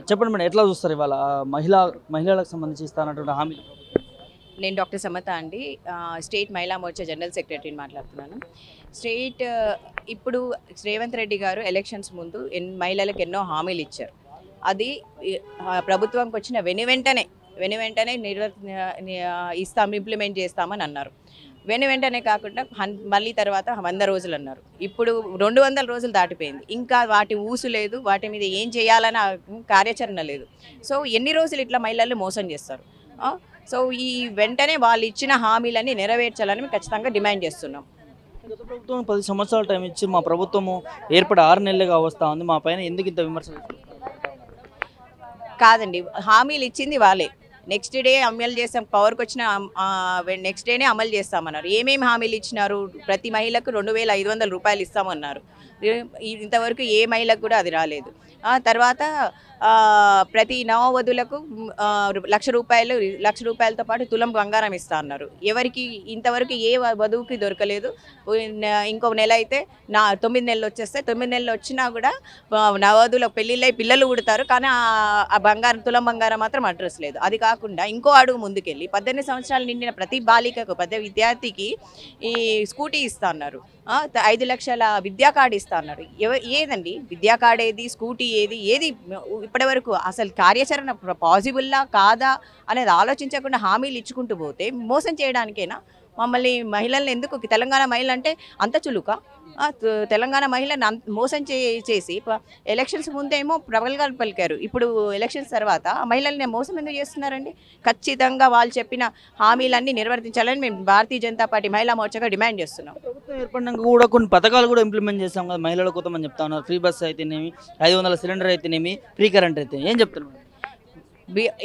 చెప్పండి మేడం, ఎట్లా చూస్తారు ఇవాళ మహిళలకు సంబంధించి ఇస్తానటువంటి హామీ? నేను డాక్టర్ సమత అండి. స్టేట్ మహిళా మోర్చా జనరల్ సెక్రటరీని మాట్లాడుతున్నాను. స్టేట్ ఇప్పుడు రేవంత్ రెడ్డి గారు ఎలక్షన్స్ ముందు మహిళలకు ఎన్నో హామీలు ఇచ్చారు. అది ప్రభుత్వంకి వచ్చిన వెనువెంటనే ఇంప్లిమెంట్ చేస్తామని అన్నారు. వెంటనే కాకుండా మళ్ళీ తర్వాత 100 రోజులు అన్నారు. ఇప్పుడు 200 రోజులు దాటిపోయింది. ఇంకా వాటి ఊసు లేదు, వాటి మీద ఏం చేయాలన్న కార్యాచరణ లేదు. సో ఎన్ని రోజులు ఇట్లా మహిళలు మోసం చేస్తారు? సో ఈ వెంటనే వాళ్ళు ఇచ్చిన హామీలన్నీ నెరవేర్చాలని మేము ఖచ్చితంగా డిమాండ్ చేస్తున్నాం. గత ప్రభుత్వం 10 సంవత్సరాల టైం ఇచ్చి మా ప్రభుత్వము ఏర్పడి 6 నెలలుగా వస్తూ ఉంది, మా పైన ఎందుకు ఇంత విమర్శలు? కాదండి, హామీలు ఇచ్చింది వాళ్ళే. నెక్స్ట్ డే అమలు చేస్తాం, పవర్కి వచ్చిన నెక్స్ట్ డేనే అమలు చేస్తామన్నారు. ఏమేమి హామీలు ఇచ్చినారు? ప్రతి మహిళకు 2500 రూపాయలు ఇస్తామన్నారు. ఇంతవరకు ఏ మహిళకు కూడా అది రాలేదు. తర్వాత ప్రతి నవవధులకు 1,00,000 రూపాయలతో పాటు తులం బంగారం ఇస్తా అన్నారు. ఎవరికి ఇంతవరకు ఏ వధువుకి దొరకలేదు. ఇంకో నెల అయితే 9 నెలలు వచ్చేస్తే 9 నెలలు వచ్చినా కూడా నవవధువులకు పెళ్ళిళ్ళై పిల్లలు పుడతారు, కానీ ఆ బంగారం తులం బంగారం మాత్రం అడ్రస్ లేదు. అది కాకుండా ఇంకో అడుగు ముందుకెళ్ళి 18 సంవత్సరాలు నిండిన ప్రతి బాలికకు, ప్రతి విద్యార్థికి ఈ స్కూటీ ఇస్తా అన్నారు. 5 లక్షల విద్యా కార్డు ఇస్తా అన్నారు. ఏదండి విద్యా కార్డు ఏది, స్కూటీ ఏది ఇప్పటి వరకు అసలు కార్యాచరణ పాసిబుల్లా కాదా అనేది ఆలోచించకుండా హామీలు ఇచ్చుకుంటూ పోతే మోసం చేయడానికేనా? మమ్మల్ని మహిళలను ఎందుకు, తెలంగాణ మహిళ అంటే అంత చులుక? తెలంగాణ మహిళను మోసం చేసి ఎలక్షన్స్ ముందేమో ప్రబలంగా పలికారు, ఇప్పుడు ఎలక్షన్స్ తర్వాత మహిళల్ని మోసం ఎందుకు చేస్తున్నారండి? ఖచ్చితంగా వాళ్ళు చెప్పిన హామీలన్నీ నిర్వర్తించాలని మేము భారతీయ జనతా పార్టీ మహిళా మోర్చాగా డిమాండ్ చేస్తున్నాం. ప్రభుత్వం ఏర్పడినాక కూడా కొన్ని పథకాలు కూడా ఇంప్లిమెంట్ చేస్తాం కదా మహిళల కోసం అని చెప్తా ఉన్నారు. ఫ్రీ బస్ అయితేనేమి, 500 సిలిండర్ అయితేనేమి, ఫ్రీ కరెంట్ అయితే ఏం చెప్తున్నారు?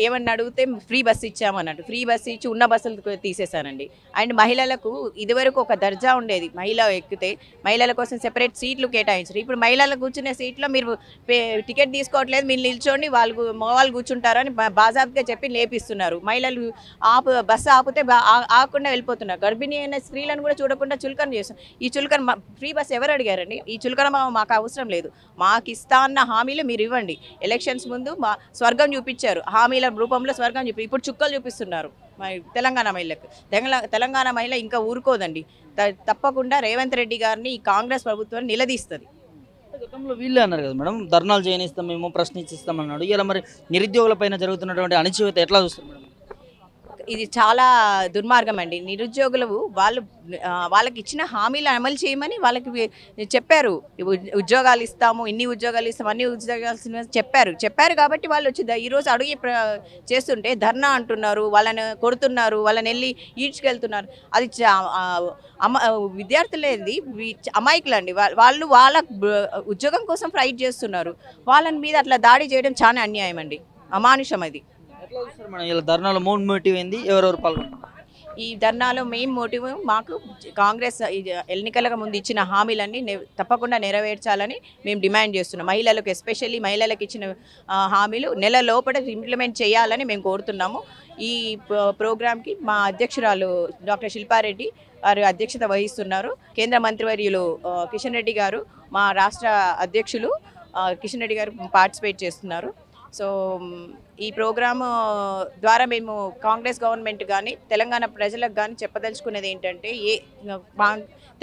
ఏమన్నా అడిగితే ఫ్రీ బస్సు ఇచ్చామన్నట్టు, ఫ్రీ బస్సు ఇచ్చి ఉన్న బస్సులు తీసేశానండి. అండ్ మహిళలకు ఇదివరకు ఒక దర్జా ఉండేది, మహిళ ఎక్కితే మహిళల కోసం సెపరేట్ సీట్లు కేటాయించారు. ఇప్పుడు మహిళలకు కూర్చునే సీట్లో మీరు టికెట్ తీసుకోవట్లేదు, మీరు నిల్చోండి, మగవాళ్ళు కూర్చుంటారని బాజాబ్గా చెప్పి లేపిస్తున్నారు. మహిళలు బస్సు ఆపితే ఆకుండా వెళ్ళిపోతున్నారు. గర్భిణీ అయిన స్త్రీలను కూడా చూడకుండా చులకన చేస్తున్నారు. ఈ చులకన ఫ్రీ బస్సు ఎవరు అడిగారండి? ఈ చులకన మాకు అవసరం లేదు. మాకు ఇస్తా అన్న హామీలు మీరు ఇవ్వండి. ఎలక్షన్స్ ముందు స్వర్గం చూపించారు, హామీల రూపంలో స్వర్గం చూపి ఇప్పుడు చుక్కలు చూపిస్తున్నారు తెలంగాణ మహిళలకు. తెలంగాణ మహిళ ఇంకా ఊరుకోదండి. తప్పకుండా రేవంత్ రెడ్డి గారిని ఈ కాంగ్రెస్ ప్రభుత్వాన్ని నిలదీస్తుంది. గతంలో వీళ్ళే అన్నారు కదా మేడం, ధర్నాలు చేయనిస్తాం, మేము ప్రశ్నిస్తాం అన్నాడు. ఇలా మరి నిరుద్యోగుల పైన జరుగుతున్నటువంటి అణచివేత ఎట్లా చూస్తారు మేడం? ఇది చాలా దుర్మార్గం అండి. నిరుద్యోగులు వాళ్ళకి ఇచ్చిన హామీలు అమలు చేయమని వాళ్ళకి చెప్పారు. ఉద్యోగాలు ఇస్తాము, ఇన్ని ఉద్యోగాలు ఇస్తాము, అన్ని ఉద్యోగాలు చెప్పారు కాబట్టి వాళ్ళు వచ్చి ఈరోజు అడుగు చేస్తుంటే ధర్నా అంటున్నారు, వాళ్ళని కొడుతున్నారు, వాళ్ళని వెళ్ళి ఈడ్చుకెళ్తున్నారు. అది విద్యార్థులేది అమాయకులండి. వాళ్ళు వాళ్ళ ఉద్యోగం కోసం ఫైట్ చేస్తున్నారు. వాళ్ళని మీద అట్లా దాడి చేయడం చాలా అన్యాయం అండి, అమానుషం. అది ధర్నాలో మెయిన్ మోటివ్ ఏంది, ఎవరెవరు పాల్గొన్నారు? ఈ ధర్నాలో మెయిన్ మోటివ్ మాకు కాంగ్రెస్ ఎన్నికలకు ముందు ఇచ్చిన హామీలన్నీ తప్పకుండా నెరవేర్చాలని మేము డిమాండ్ చేస్తున్నాం. మహిళలకు, ఎస్పెషల్లీ మహిళలకు ఇచ్చిన హామీలు నెల లోపల ఇంప్లిమెంట్ చేయాలని మేము కోరుతున్నాము. ఈ ప్రోగ్రామ్కి మా అధ్యక్షురాలు డాక్టర్ శిల్పారెడ్డి వారు అధ్యక్షత వహిస్తున్నారు. కేంద్ర మంత్రివర్యులు కిషన్ రెడ్డి గారు, మా రాష్ట్ర అధ్యక్షులు కిషన్ రెడ్డి గారు పార్టిసిపేట్ చేస్తున్నారు. సో ఈ ప్రోగ్రాము ద్వారా మేము కాంగ్రెస్ గవర్నమెంట్ కానీ తెలంగాణ ప్రజలకు కానీ చెప్పదలుచుకునేది ఏంటంటే,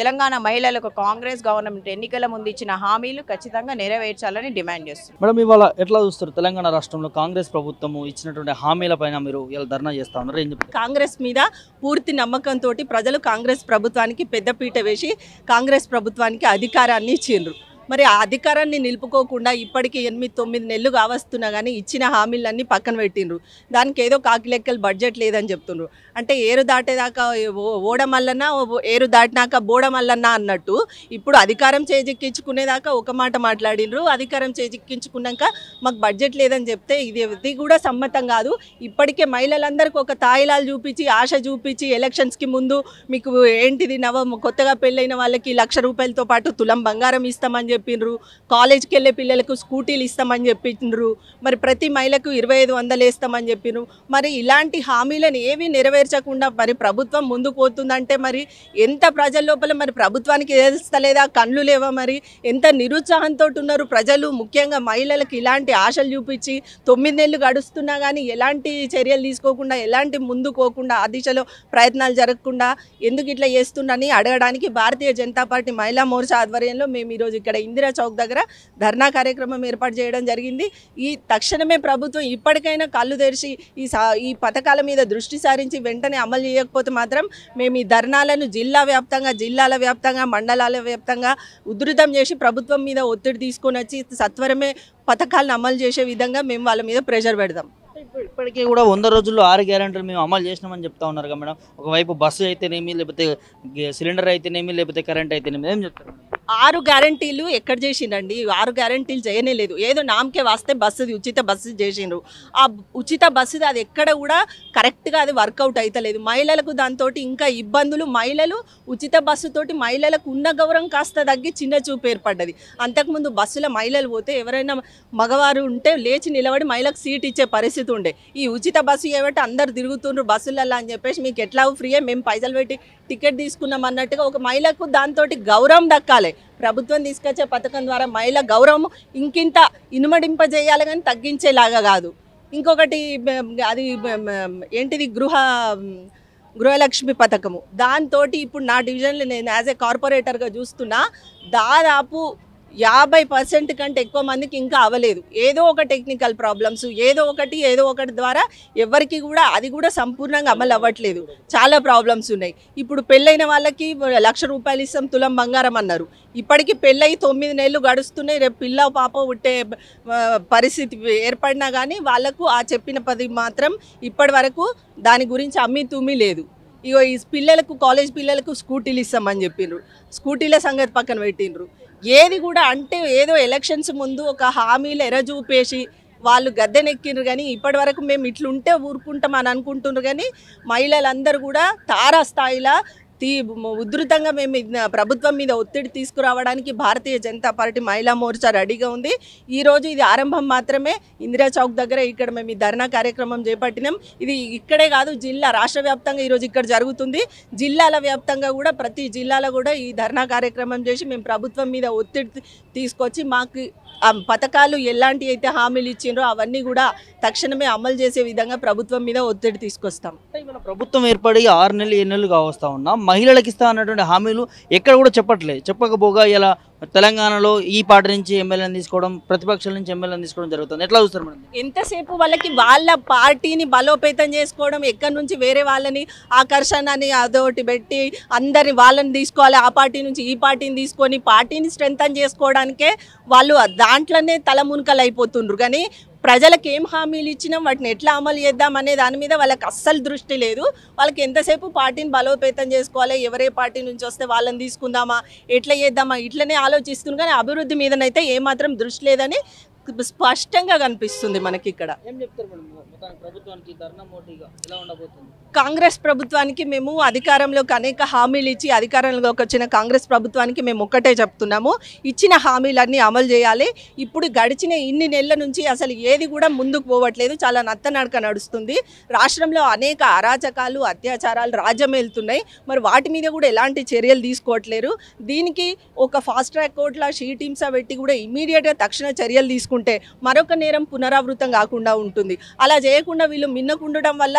తెలంగాణ మహిళలకు కాంగ్రెస్ గవర్నమెంట్ ఎన్నికల ముందు ఇచ్చిన హామీలు ఖచ్చితంగా నెరవేర్చాలని డిమాండ్ చేస్తున్నారు. మేడం, ఇవాళ ఎట్లా చూస్తారు తెలంగాణ రాష్ట్రంలో కాంగ్రెస్ ప్రభుత్వము ఇచ్చినటువంటి హామీల పైన మీరు ఇలా ధర్నా చేస్తా ఉన్నారు, ఏం చెప్తారు? కాంగ్రెస్ మీద పూర్తి నమ్మకంతో ప్రజలు కాంగ్రెస్ ప్రభుత్వానికి పెద్దపీట వేసి కాంగ్రెస్ ప్రభుత్వానికి అధికారాన్ని ఇచ్చిండ్రు. మరి ఆ అధికారాన్ని నిలుపుకోకుండా ఇప్పటికీ 8-9 నెలలు కావస్తున్నా కానీ ఇచ్చిన హామీలన్నీ పక్కన పెట్టిండ్రు. దానికి ఏదో కాకిలెక్కలు బడ్జెట్ లేదని చెప్తుండ్రు. అంటే ఏరు దాటేదాకా ఓడమల్లన్నా, ఏరు దాటినాక బోడమల్లన్నా అన్నట్టు ఇప్పుడు అధికారం చేజిక్కించుకునేదాకా ఒక మాట మాట్లాడిండ్రు. అధికారం చేజిక్కించుకున్నాక మాకు బడ్జెట్ లేదని చెప్తే ఇది కూడా సమ్మతం కాదు. ఇప్పటికే మహిళలందరికీ ఒక తాయిలాలు చూపించి, ఆశ చూపించి, ఎలక్షన్స్కి ముందు మీకు ఏంటిది కొత్తగా పెళ్ళైన వాళ్ళకి 1,00,000 రూపాయలతో పాటు తులం బంగారం ఇస్తామని చెప్పిండ్రు, కాలేజ్కి వెళ్ళే పిల్లలకు స్కూటీలు ఇస్తామని చెప్పిండ్రు, మరి ప్రతి మహిళకు 2500 వేస్తామని చెప్పిండ్రు. మరి ఇలాంటి హామీలను ఏవి నెరవేర్చకుండా మరి ప్రభుత్వం ముందుకు పోతుందంటే మరి ఎంత ప్రజల లోపల మరి ప్రభుత్వానికి తెలుస్తలేదా, కళ్ళు లేవా, మరి ఎంత నిరుత్సాహంతో ఉన్నారు ప్రజలు. ముఖ్యంగా మహిళలకు ఇలాంటి ఆశలు చూపించి 9 నెలలు గడుస్తున్నా కానీ ఎలాంటి చర్యలు తీసుకోకుండా, ఎలాంటి ముందుకు పోకుండా, ఆ దిశలో ప్రయత్నాలు జరగకుండా ఎందుకు ఇట్లా చేస్తున్నారని అడగడానికి భారతీయ జనతా పార్టీ మహిళా మోర్చా ఆధ్వర్యంలో మేము ఈరోజు ఇక్కడ ఇందిరా చౌక్ దగ్గర ధర్నా కార్యక్రమం ఏర్పాటు చేయడం జరిగింది. ఈ తక్షణమే ప్రభుత్వం ఇప్పటికైనా కళ్ళు తెరిచి ఈ పథకాల మీద దృష్టి సారించి వెంటనే అమలు చేయకపోతే మాత్రం మేము ఈ ధర్నాలను జిల్లాల వ్యాప్తంగా మండలాల వ్యాప్తంగా ఉధృతం చేసి ప్రభుత్వం మీద ఒత్తిడి తీసుకొని వచ్చి సత్వరమే పథకాలను అమలు చేసే విధంగా మేము వాళ్ళ మీద ప్రెషర్ పెడదాం. ఇప్పటికీ కూడా 100 రోజుల్లో 6 గ్యారెంటీలు మేము అమలు చేసినామని చెప్తా ఉన్నారు కదా మేడం. ఒకవైపు బస్సు అయితేనేమి, లేకపోతే సిలిండర్ అయితేనేమి, లేకపోతే కరెంట్ అయితేనేమి, ఏం చెప్తారు? 6 గ్యారెంటీలు ఎక్కడ చేసిండండి? 6 గ్యారెంటీలు చేయనే లేదు. ఏదో నామకే వాస్తే బస్సుది ఉచిత బస్సు చేసిండ్రు. ఆ ఉచిత బస్సుది అది ఎక్కడ కూడా కరెక్ట్గా అది వర్కౌట్ అవుతలేదు. మహిళలకు దాంతో ఇంకా ఇబ్బందులు. మహిళలు ఉచిత బస్సుతోటి మహిళలకు ఉన్న గౌరవం కాస్త తగ్గి చిన్న చూపు ఏర్పడ్డది. అంతకుముందు బస్సులో మహిళలు పోతే ఎవరైనా మగవారు ఉంటే లేచి నిలబడి మహిళకు సీట్ ఇచ్చే పరిస్థితి ఉండే. ఈ ఉచిత బస్సు ఏమంటే అందరు తిరుగుతుండ్రు బస్సులలో అని చెప్పేసి మీకు ఎట్లా ఫ్రీయే, మేము పైసలు పెట్టి టికెట్ తీసుకున్నాం అన్నట్టుగా ఒక మహిళకు దాంతో గౌరవం దక్కాలి. ప్రభుత్వం తీసుకొచ్చే పథకం ద్వారా మహిళ గౌరవం ఇంకింత ఇనుమడింపజేయాలి కానీ తగ్గించేలాగా కాదు. ఇంకొకటి అది ఏంటిది గృహలక్ష్మి పథకము. దాంతో ఇప్పుడు నా డివిజన్లో నేను యాజ్ ఏ కార్పొరేటర్గా చూస్తున్నా దాదాపు 50% కంటే ఎక్కువ మందికి ఇంకా అవ్వలేదు. ఏదో ఒక టెక్నికల్ ప్రాబ్లమ్స్, ఏదో ఒకటి ద్వారా ఎవరికి కూడా అది కూడా సంపూర్ణంగా అమలు అవ్వట్లేదు. చాలా ప్రాబ్లమ్స్ ఉన్నాయి. ఇప్పుడు పెళ్ళైన వాళ్ళకి 1,00,000 రూపాయలు ఇస్తాం తులం బంగారం అన్నారు. ఇప్పటికీ పెళ్ళయి 9 నెలలు గడుస్తున్నాయి. రేపు పిల్ల పాప పుట్టే పరిస్థితి ఏర్పడినా కానీ వాళ్ళకు ఆ చెప్పిన పది మాత్రం ఇప్పటి వరకు దాని గురించి అమ్మి తుమ్మి లేదు. ఇగో ఈ పిల్లలకు, కాలేజ్ పిల్లలకు స్కూటీలు ఇస్తామని చెప్పిండ్రు. స్కూటీల సంగతి పక్కన పెట్టిండ్రు. ఏది కూడా అంటే ఏదో ఎలక్షన్స్ ముందు ఒక హామీలు ఎరజూపేసి వాళ్ళు గద్దెనెక్కిండ్రు. కానీ ఇప్పటి వరకు మేము ఇట్లుంటే ఊరుకుంటాం అని అనుకుంటున్నారు. కానీ మహిళలందరూ కూడా తారాస్థాయిలో ఉధృతంగా మేము ప్రభుత్వం మీద ఒత్తిడి తీసుకురావడానికి భారతీయ జనతా పార్టీ మహిళా మోర్చా రెడీగా ఉంది. ఈరోజు ఇది ఆరంభం మాత్రమే. ఇందిరా చౌక్ దగ్గర ఇక్కడ మేము ఈ ధర్నా కార్యక్రమం చేపట్టినాం. ఇది ఇక్కడే కాదు, రాష్ట్ర వ్యాప్తంగా ఈరోజు ఇక్కడ జరుగుతుంది. జిల్లాల వ్యాప్తంగా కూడా ప్రతి జిల్లాలో కూడా ఈ ధర్నా కార్యక్రమం చేసి మేము ప్రభుత్వం మీద ఒత్తిడి తీసుకొచ్చి మాకు పథకాలు ఎలాంటి అయితే హామీలు ఇచ్చిండ్రో అవన్నీ కూడా తక్షణమే అమలు చేసే విధంగా ప్రభుత్వం మీద ఒత్తిడి తీసుకొస్తాం. మన ప్రభుత్వం ఏర్పడి 6 నెలలు 7 నెలలు కావస్తా ఉన్నాం. మహిళలకు ఇస్తా అన్నటువంటి హామీలు ఎక్కడ కూడా చెప్పకపోగా ఇలా తెలంగాణలో ఈ పార్టీ నుంచి ఎమ్మెల్యేని తీసుకోవడం, ప్రతిపక్షాల నుంచి ఎమ్మెల్యేని తీసుకోవడం జరుగుతుంది. ఎట్లా చూస్తారు మేడం? ఎంతసేపు వాళ్ళకి వాళ్ళ పార్టీని బలోపేతం చేసుకోవడం, ఎక్కడి నుంచి వేరే వాళ్ళని ఆకర్షణని అదొకటి పెట్టి అందరిని వాళ్ళని తీసుకోవాలి, ఆ పార్టీ నుంచి ఈ పార్టీని తీసుకొని పార్టీని స్ట్రెంథన్ చేసుకోవడానికే వాళ్ళు దాంట్లోనే తలమునకలు అయిపోతుండ్రు. కానీ ప్రజలకు ఏం హామీలు ఇచ్చినాం, వాటిని ఎట్లా అమలు చేద్దాం అనే దాని మీద వాళ్ళకి అస్సలు దృష్టి లేదు. వాళ్ళకి ఎంతసేపు పార్టీని బలోపేతం చేసుకోవాలి, ఎవరే పార్టీ నుంచి వస్తే వాళ్ళని తీసుకుందామా, ఎట్లా చేద్దామా, ఇట్లనే ఆలోచిస్తుంది. కానీ అభివృద్ధి మీదనైతే ఏమాత్రం దృష్టి లేదని స్పష్టంగా కనిపిస్తుంది మనకి ఇక్కడ. కాంగ్రెస్ ప్రభుత్వానికి మేము అధికారంలోకి అనేక హామీలు ఇచ్చి అధికారంలోకి వచ్చిన కాంగ్రెస్ ప్రభుత్వానికి మేము ఒక్కటే చెప్తున్నాము, ఇచ్చిన హామీలన్నీ అమలు చేయాలి. ఇప్పుడు గడిచిన ఇన్ని నెలల నుంచి అసలు ఏది కూడా ముందుకు పోవట్లేదు, చాలా నత్తనడక నడుస్తుంది. రాష్ట్రంలో అనేక అరాచకాలు, అత్యాచారాలు రాజ్యం వెళ్తున్నాయి. మరి వాటి మీద కూడా ఎలాంటి చర్యలు తీసుకోవట్లేరు. దీనికి ఒక ఫాస్ట్ ట్రాక్ కోర్టులో షీటీమ్సా పెట్టి కూడా ఇమీడియట్గా తక్షణ చర్యలు తీసుకుంటే మరొక నేరం పునరావృతం కాకుండా ఉంటుంది. అలా చేయకుండా వీళ్ళు మిన్నకుండడం వల్ల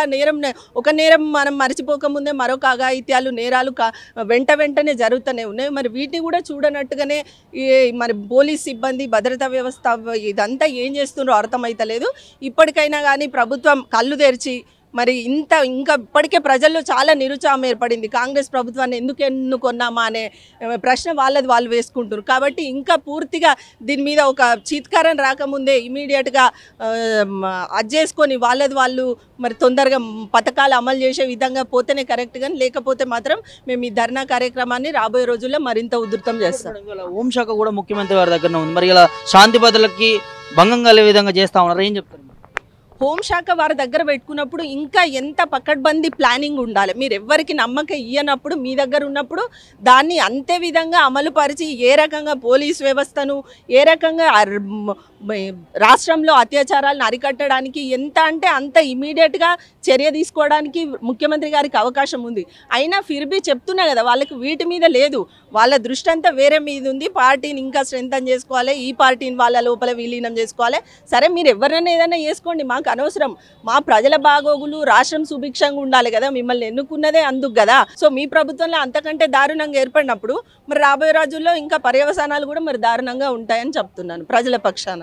ఒక నేరం మనం మర్చిపోకముందే మరొక అఘాయిత్యాలు, నేరాలు వెంటనే జరుగుతూనే ఉన్నాయి. మరి వీటిని కూడా చూడనట్టుగానే మరి పోలీస్ సిబ్బంది, భద్రతా వ్యవస్థ ఇదంతా ఏం చేస్తుండ్రో అర్థమైతలేదు. ఇప్పటికైనా కానీ ప్రభుత్వం కళ్ళు తెరిచి మరి ఇంకా ఇప్పటికే ప్రజల్లో చాలా నిరుత్సాహం ఏర్పడింది. కాంగ్రెస్ ప్రభుత్వాన్ని ఎందుకు ఎన్నుకొన్నామా అనే ప్రశ్న వాళ్ళు వేసుకుంటున్నారు. కాబట్టి ఇంకా పూర్తిగా దీని మీద ఒక చీత్కారం రాకముందే ఇమీడియట్గా అది చేసుకొని వాళ్ళు మరి తొందరగా పథకాలు అమలు చేసే విధంగా పోతేనే కరెక్ట్. కానీ లేకపోతే మాత్రం మేము ఈ ధర్నా కార్యక్రమాన్ని రాబోయే రోజుల్లో మరింత ఉధృతం చేస్తాం. హోంశాఖ కూడా ముఖ్యమంత్రి వారి దగ్గర ఉంది. మరి ఇలా శాంతి భద్రతలకి భంగం కలిగే విధంగా చేస్తా ఉన్నారు, ఏం చెప్తారు? హోంశాఖ వారి దగ్గర పెట్టుకున్నప్పుడు ఇంకా ఎంత పకడ్బందీ ప్లానింగ్ ఉండాలి. మీరు ఎవ్వరికి నమ్మకం ఇయ్యనప్పుడు మీ దగ్గర ఉన్నప్పుడు దాన్ని అంతే విధంగా అమలుపరిచి ఏ రకంగా పోలీస్ వ్యవస్థను ఏ రకంగా రాష్ట్రంలో అత్యాచారాలను అరికట్టడానికి ఎంత అంటే అంత ఇమీడియట్గా చర్య తీసుకోవడానికి ముఖ్యమంత్రి గారికి అవకాశం ఉంది. అయినా ఫిర్బీ చెప్తున్నా కదా, వాళ్ళకి వీటి మీద లేదు, వాళ్ళ దృష్టి అంతా వేరే మీద ఉంది. పార్టీని ఇంకా స్ట్రెంథన్ చేసుకోవాలి, ఈ పార్టీని వాళ్ళ లోపల విలీనం చేసుకోవాలి. సరే మీరు ఎవరైనా ఏదైనా చేసుకోండి, మాకు అనవసరం. మా ప్రజల బాగోగులు రాష్ట్రం సుభిక్షంగా ఉండాలి కదా, మిమ్మల్ని ఎన్నుకున్నదే అందుకు కదా. సో మీ ప్రభుత్వంలో అంతకంటే దారుణంగా ఏర్పడినప్పుడు మరి రాబోయే రోజుల్లో ఇంకా పర్యవసానాలు కూడా మరి దారుణంగా ఉంటాయని చెప్తున్నాను ప్రజల పక్షాన.